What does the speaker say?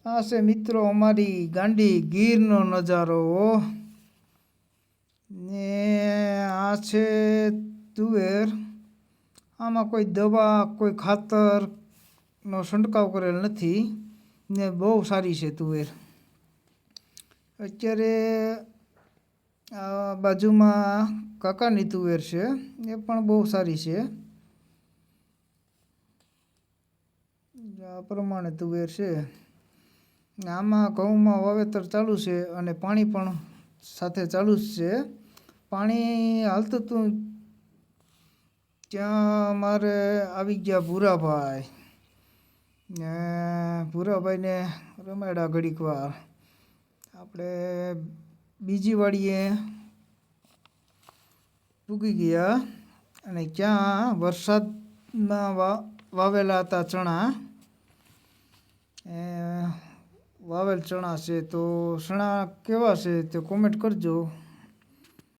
આ છે મિત્રો અમારી ગાંડી ગીરનો નજારો ને આ છે તુવેર। આમાં કોઈ દવા કોઈ ખાતરનો છંટકાવ કરેલ નથી ને બહુ સારી છે તુવેર। અત્યારે આ બાજુમાં કાકાની તુવેર છે એ પણ બહુ સારી છે। આ પ્રમાણે તુવેર છે। આમાં ઘઉંમાં વાવેતર ચાલુ છે અને પાણી પણ સાથે ચાલુ જ છે। પાણી હાલતું હતું ત્યાં મારે આવી ગયા ભૂરાભાઈ ને ભૂરાભાઈને રમાડ્યા ઘડીક વાર। આપણે બીજી વાડીએ પૂગી ગયા અને ક્યાં વરસાદમાં વાવેલા હતા ચણા। વાવેલ ચણા છે તો ચણા કેવા છે તે કોમેન્ટ કરજો।